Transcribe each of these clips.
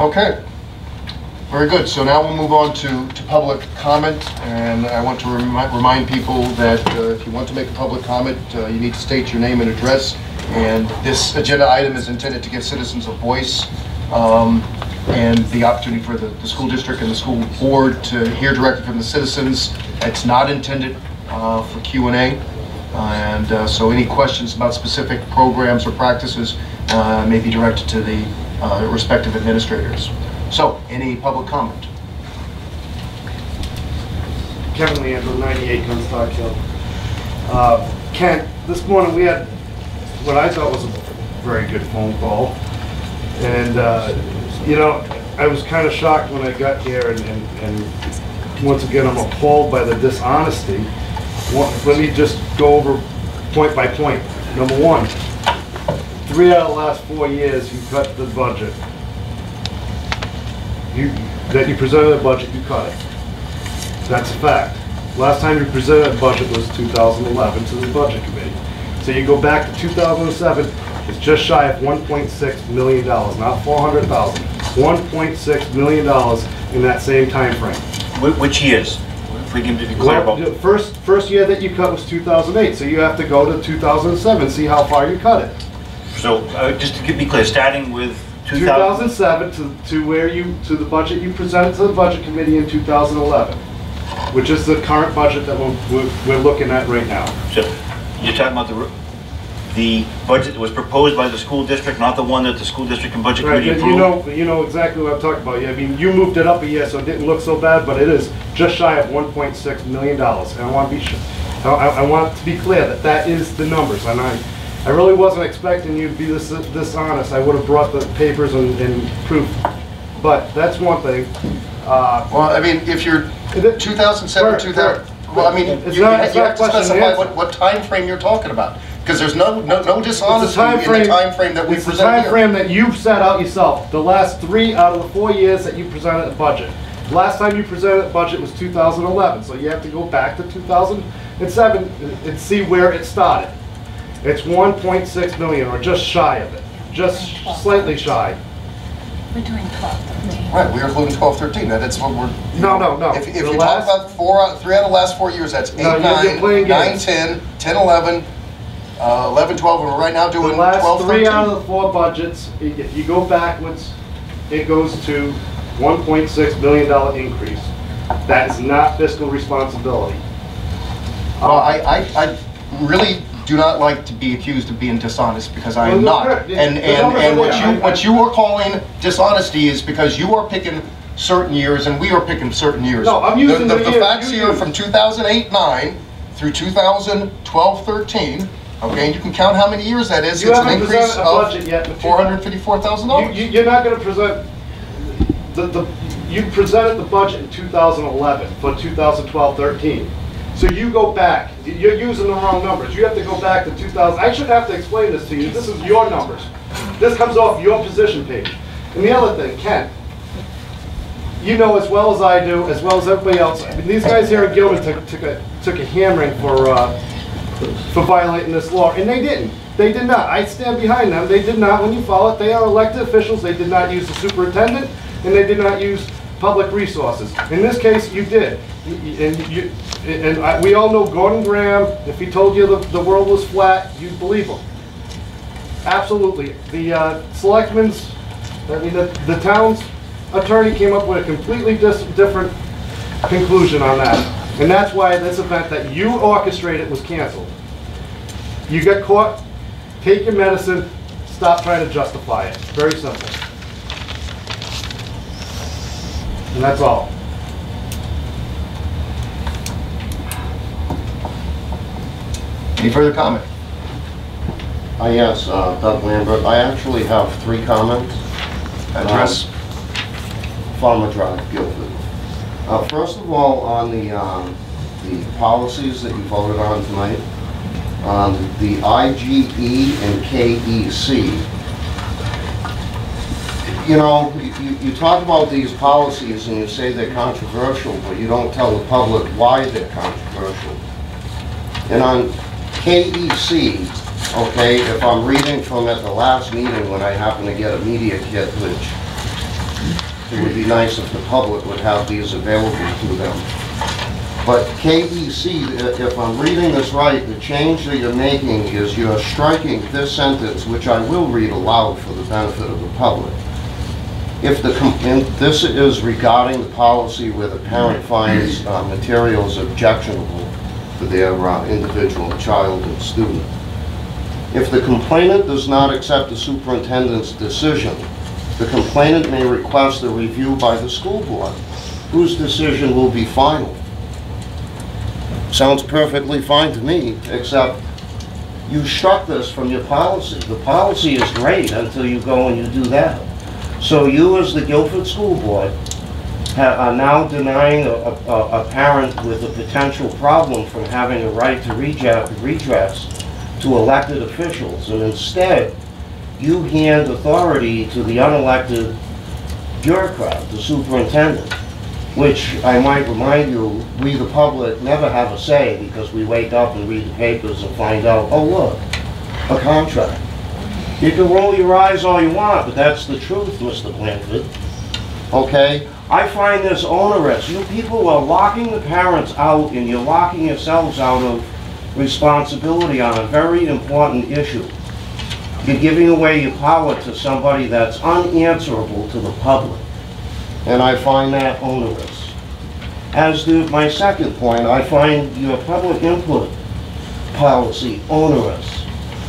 Okay. Very good. So now we'll move on to public comment, and I want to remind people that if you want to make a public comment, you need to state your name and address. And this agenda item is intended to give citizens a voice and the opportunity for the school district and the school board to hear directly from the citizens. It's not intended for Q&A, and so any questions about specific programs or practices may be directed to the respective administrators. So, any public comment? Kevin Leandro, 98 Gunstock Hill. Kent, this morning we had what I thought was a very good phone call. And, you know, I was kind of shocked when I got here, and once again, I'm appalled by the dishonesty. Let me just go over point by point. Number one, 3 out of the last 4 years, you cut the budget. That you presented a budget, you cut it. That's a fact. Last time you presented a budget was 2011 to the budget committee. So you go back to 2007, it's just shy of $1.6 million, not $400,000. $1.6 million in that same time frame. Which years? If we can be clear about. The first year that you cut was 2008, so you have to go to 2007, see how far you cut it. So just to be clear, starting with 2007 to the budget you presented to the budget committee in 2011, which is the current budget that we're looking at right now. So you're talking about the budget that was proposed by the school district, not the one that the school district and budget committee approved? You know exactly what I'm talking about. I mean, you moved it up a year, so it didn't look so bad, but it is just shy of $1.6 million. And I want to be sure, I want to be clear that that is the numbers. And I really wasn't expecting you to be this honest. I would have brought the papers and proof, but that's one thing. Well, I mean, if you're 2007, 2000, well, I mean, you have to specify what time frame you're talking about, because there's no dishonesty in the time frame that we present here. It's the time frame that you've set out yourself. The last 3 out of the 4 years that you presented the budget. Last time you presented the budget was 2011, so you have to go back to 2007 and see where it started. It's 1.6 million, or just shy of it, just slightly shy. We're doing 12, 13. Right, we're including 12, 13. That's what we're. No. If you talk about 3 out of the last 4 years, that's 8, 9, 10, 10, 11, 11, 12, and we're right now doing 12, 13. The last 3 out of the 4 budgets, if you go backwards, it goes to $1.6 million increase. That is not fiscal responsibility. Well, I really do not like to be accused of being dishonest, because I am not. And what you are calling dishonesty is because you are picking certain years and we are picking certain years. No, I'm using the facts here from 2008-9 through 2012-13. Okay, and you can count how many years that is. It's an increase of $454,000. You're not going to present you presented the budget in 2011 for 2012-13. So you go back, you're using the wrong numbers. You have to go back to 2000. I shouldn't have to explain this to you. This is your numbers. This comes off your position page. And the other thing, Ken, you know as well as I do, as well as everybody else, I mean, these guys here in Gilman took a hammering for violating this law, and they didn't. They did not. I stand behind them. They did not. When you follow it, they are elected officials. They did not use the superintendent, and they did not use public resources. In this case, you did. And we all know Gordon Graham, if he told you the world was flat, you'd believe him. Absolutely. The selectmen's, I mean, the town's attorney came up with a completely different conclusion on that. And that's why this event that you orchestrated was canceled. You got caught, take your medicine, stop trying to justify it. Very simple. And that's all. Any further comment? Yes, Doug Lambert. I actually have 3 comments. Address? Farmer Drive, Guilford. First of all, on the policies that you voted on tonight, the IGE and KEC. You know, you talk about these policies and you say they're controversial, but you don't tell the public why they're controversial. And on KEC, okay, if I'm reading from at the last meeting when I happened to get a media kit, which it would be nice if the public would have these available to them. But KEC, if I'm reading this right, the change that you're making is you're striking this sentence, which I will read aloud for the benefit of the public. If the, and this is regarding the policy where the parent finds materials objectionable for their individual child and student. If the complainant does not accept the superintendent's decision, the complainant may request a review by the school board, whose decision will be final. Sounds perfectly fine to me, except you struck this from your policy. The policy is great until you go and you do that. So you, as the Guilford School Board, are now denying a parent with a potential problem from having a right to redress to elected officials, and instead, you hand authority to the unelected bureaucrat, the superintendent, which I might remind you, we the public never have a say because we wake up and read the papers and find out, oh look, a contract. You can roll your eyes all you want, but that's the truth, Mr. Blanford. Okay? I find this onerous. You people are locking the parents out, and you're locking yourselves out of responsibility on a very important issue. You're giving away your power to somebody that's unanswerable to the public. And I find that onerous. As to my second point, I find your public input policy onerous.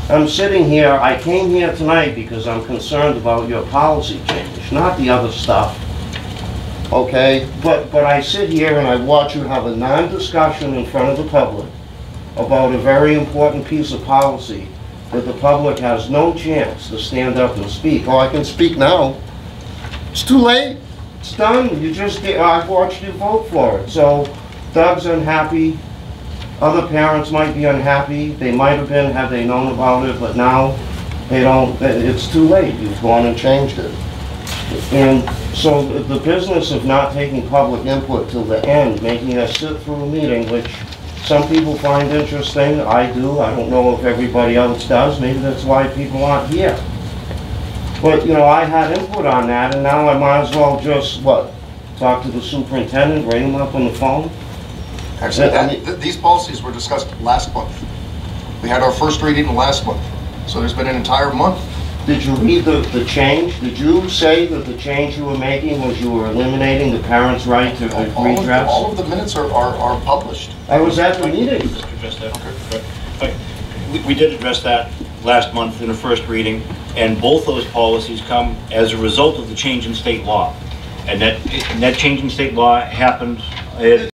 I'm sitting here, I came here tonight because I'm concerned about your policy change, not the other stuff. Okay? But I sit here and I watch you have a non-discussion in front of the public about a very important piece of policy that the public has no chance to stand up and speak. Oh, I can speak now. It's too late. It's done. You just did. I've watched you vote for it. So Doug's unhappy. Other parents might be unhappy. They might have been had they known about it, but now they don't. It's too late. You've gone and changed it. And so the business of not taking public input till the end, making us sit through a meeting, which some people find interesting, I do. I don't know if everybody else does. Maybe that's why people aren't here. But, you know, I had input on that, and now I might as well just, what, talk to the superintendent, ring him up on the phone? Actually, these policies were discussed last month. We had our first reading last month, so there's been an entire month. Did you read the change? Did you say that the change you were making was you were eliminating the parent's right to redress? All of the minutes are published. I was at the meeting. Address that. Okay. We did address that last month in the first reading, and both those policies come as a result of the change in state law. And that change in state law happened at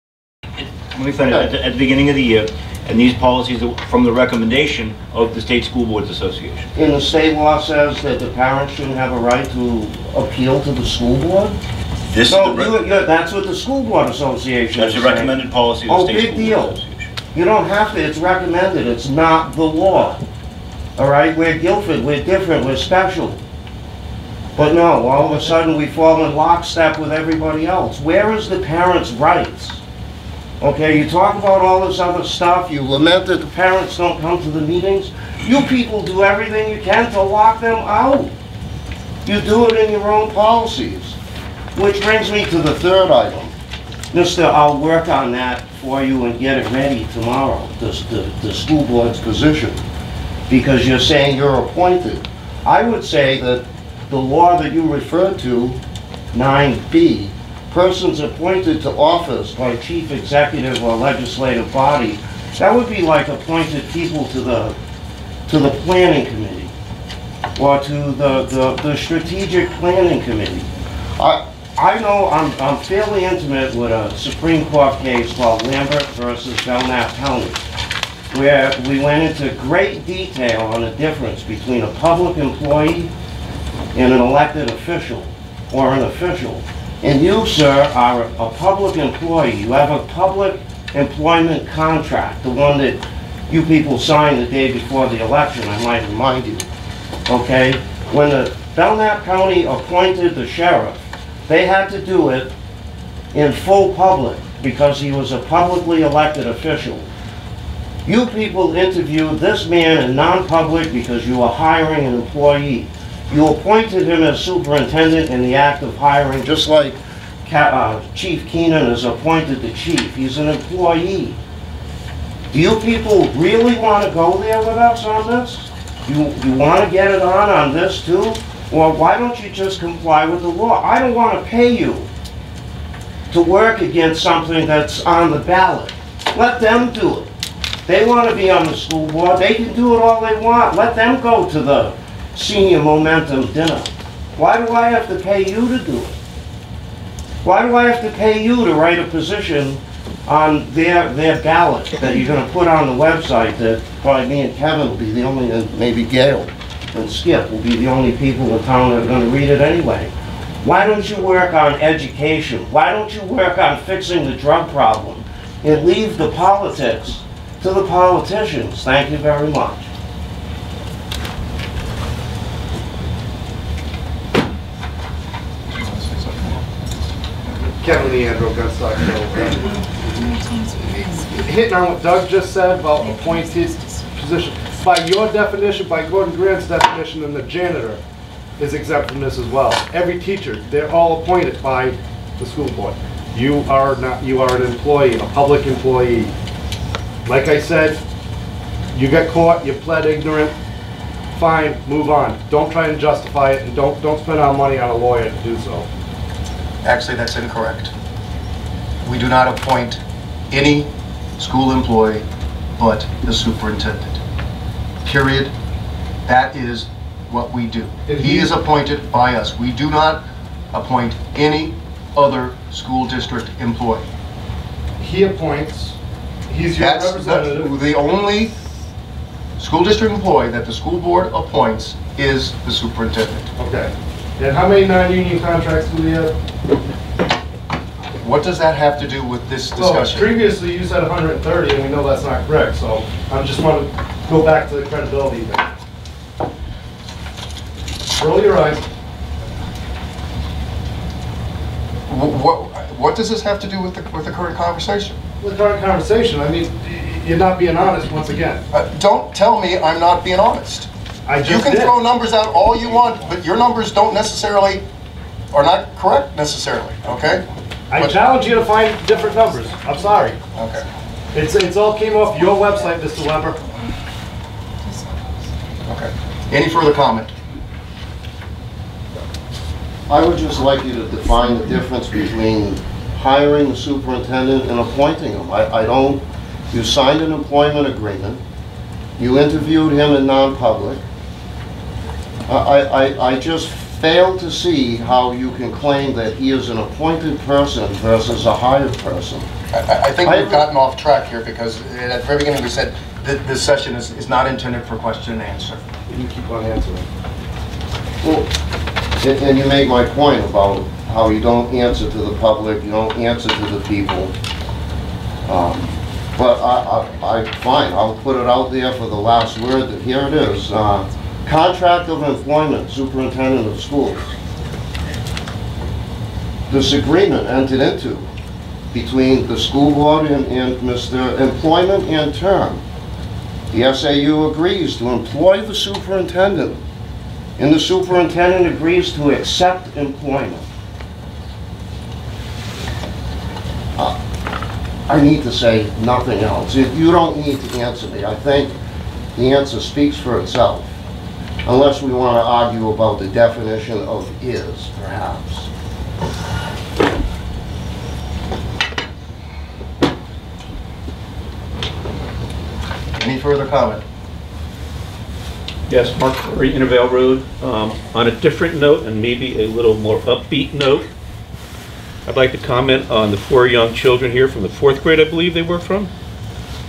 the beginning of the year, and these policies are from the recommendation of the State School Boards Association. And the state law says that the parents shouldn't have a right to appeal to the school board? That's what the School Board Association is saying. That's a recommended policy of the State School Board Association. You don't have to, it's recommended, it's not the law. All right, we're Guilford, we're different, we're special. But no, all of a sudden we fall in lockstep with everybody else. Where is the parents' rights? Okay, you talk about all this other stuff, you lament that the parents don't come to the meetings. You people do everything you can to lock them out. You do it in your own policies. Which brings me to the third item. Mister, I'll work on that for you and get it ready tomorrow, the school board's position. Because you're saying you're appointed. I would say that the law that you referred to, 9B, persons appointed to office by chief executive or legislative body, that would be like appointed people to the planning committee or to the strategic planning committee. I know I'm fairly intimate with a Supreme Court case called Lambert versus Belknap County, where we went into great detail on the difference between a public employee and an elected official or an official. And you, sir, are a public employee. You have a public employment contract, the one that you people signed the day before the election, I might remind you. Okay? When the Belknap County appointed the sheriff, they had to do it in full public because he was a publicly elected official. You people interviewed this man in non-public because you were hiring an employee. You appointed him as superintendent in the act of hiring, just like Chief Keenan is appointed the chief. He's an employee. Do you people really want to go there with us on this? You want to get it on this too? Or why don't you just comply with the law? I don't want to pay you to work against something that's on the ballot. Let them do it. They want to be on the school board. They can do it all they want. Let them go to the senior momentum dinner. Why do I have to pay you to do it? Why do I have to pay you to write a position on their ballot that you're going to put on the website that probably me and Kevin will be the only, and maybe Gail and Skip will be the only people in town that are going to read it anyway? Why don't you work on education? Why don't you work on fixing the drug problem and leave the politics to the politicians? Thank you very much. Kevin Leandro, Gunstock Hill. Hitting on what Doug just said about appointed position. By your definition, by Gordon Grant's definition, and the janitor is exempt from this as well. Every teacher, they're all appointed by the school board. You are not, you are an employee, a public employee. Like I said, you got caught, you pled ignorant, fine, move on. Don't try and justify it, and don't spend our money on a lawyer to do so. Actually, that's incorrect. We do not appoint any school employee but the superintendent. Period. That is what we do. He is appointed by us. We do not appoint any other school district employee. He appoints, he's your representative. The only school district employee that the school board appoints is the superintendent. Okay. And how many non-union contracts do we have? What does that have to do with this Well, discussion? previously you said 130, and we know that's not correct, so I just want to go back to the credibility thing. Roll your eyes. What does this have to do with the current conversation? The current conversation, I mean, you're not being honest once again. Don't tell me I'm not being honest. I just You can did. throw numbers out all you want, but your numbers don't necessarily, are not correct necessarily, okay? I challenge you to find different numbers. I'm sorry. Okay. It's all came off your website, Mr. Weber. Okay. Any further comment? I would just like you to define the difference between hiring the superintendent and appointing him. I don't, you signed an employment agreement, you interviewed him in non-public. I just fail to see how you can claim that he is an appointed person versus a hired person. I think we've gotten off track here because at the very beginning we said that this session is not intended for question and answer. You keep on answering. Well, and you make my point about how you don't answer to the public, you don't answer to the people. But fine, I'll put it out there for the last word, that here it is. Contract of employment, superintendent of schools. This agreement entered into between the school board and Mr. Employment and Term. The SAU agrees to employ the superintendent, and the superintendent agrees to accept employment. I need to say nothing else. You don't need to answer me. I think the answer speaks for itself. Unless we want to argue about the definition of is, perhaps. Any further comment? Yes, Mark Curry, Intervale Road. On a different note, and maybe a little more upbeat note, I'd like to comment on the 4 young children here from the 4th grade, I believe they were from.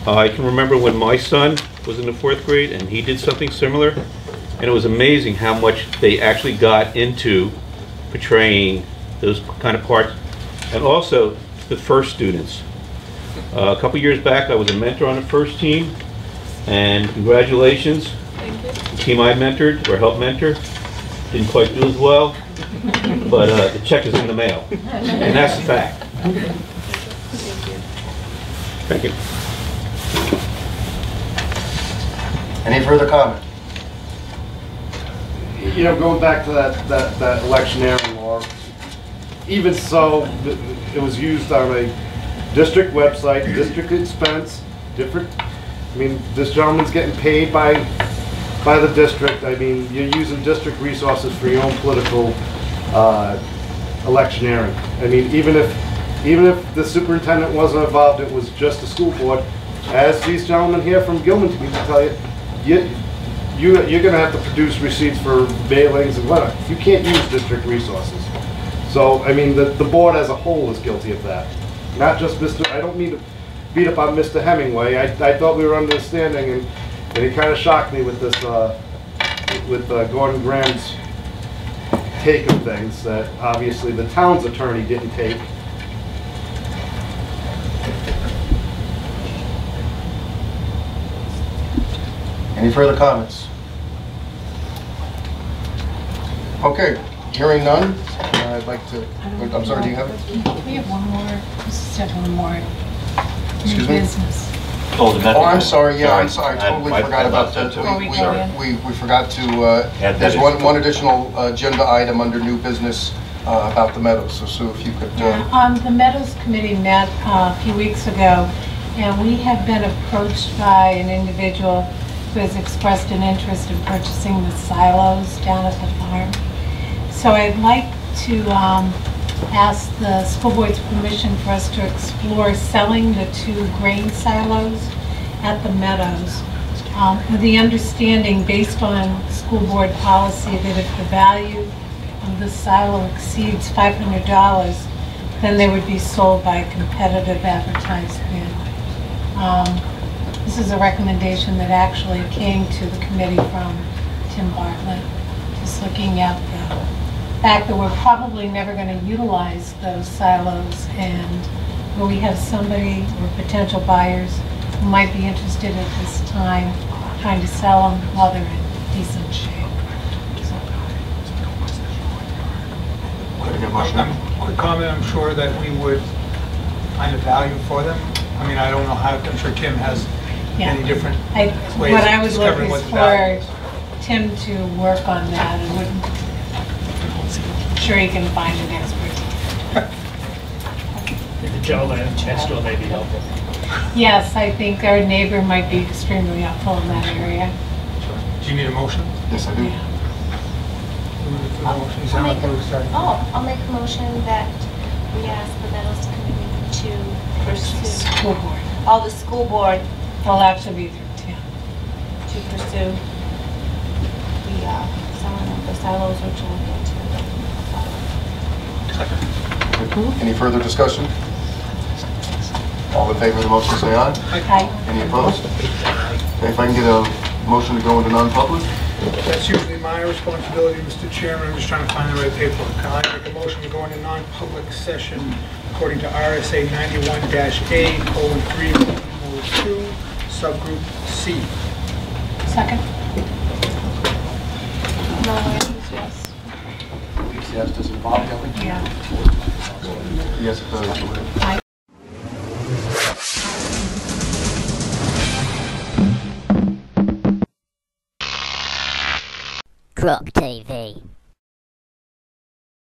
I can remember when my son was in the 4th grade and he did something similar, and it was amazing how much they actually got into portraying those kind of parts. And also the first students. A couple years back I was a mentor on the first team, and congratulations. The team I mentored, or helped mentor, didn't quite do as well, but the check is in the mail, and that's the fact. Thank you. Any further comment? you know, going back to that electioneering law, even so, it was used on a district website, district expense, different, I mean, this gentleman's getting paid by the district. I mean, you're using district resources for your own political electioneering. I mean, even if the superintendent wasn't involved, it was just the school board, as these gentlemen here from Gilman can tell you, you're gonna have to produce receipts for mailings and whatnot. You can't use district resources. So, I mean, the board as a whole is guilty of that. Not just Mr., I don't mean to beat up on Mr. Hemingway. I thought we were understanding, and it kind of shocked me with this, with Gordon Graham's take of things that obviously the town's attorney didn't take. Any further comments? Okay, hearing none, I'd like to, I'm sorry, do you have it? We have one more, just have one more. Excuse New me? business. Oh, the method. Oh, I'm sorry, yeah, I'm sorry, I I- totally I- forgot I about thought that. so, too. Before we go in. We forgot to, Add that there's as- one additional agenda item under new business about the meadows, so Sue, if you could, The Meadows Committee met a few weeks ago, and we have been approached by an individual who has expressed an interest in purchasing the silos down at the farm. So I'd like to ask the school board's permission for us to explore selling the 2 grain silos at the Meadows. With the understanding, based on school board policy, that if the value of the silo exceeds $500, then they would be sold by a competitive advertised bid. This is a recommendation that actually came to the committee from Tim Bartlett, just looking at the fact that we're probably never going to utilize those silos, and where we have somebody or potential buyers who might be interested at this time trying to sell them while they're in decent shape. could I get a motion? Quick comment, I'm sure that we would find a value for them. I mean, I don't know how, I'm sure Tim has Yeah. many different I- ways What I of would look discovering is what the value for is. Tim to work on that, and wouldn't, I'm sure he can find an expert. The gentleman next door may be helpful. Yes, I think our neighbor might be extremely helpful in that area. Do you need a motion? Yes, I do. Yeah. You sound like you started. I'll make a motion that we ask the Meadows Committee to pursue, School board. the school board It'll actually be through Tim. to pursue the selling of the silos or to look into. Any further discussion? All in favor of the motion, say aye. Okay. Any opposed? Okay, if I can get a motion to go into non-public? That's usually my responsibility, Mr. Chairman. I'm just trying to find the right paperwork. Can I make a motion to go into non-public session according to RSA 91-A, colon 3, colon 2, subgroup C? Second? Yes. Yes, does it involve Kelly? Yeah. Yes, it does. Aye. Croc TV.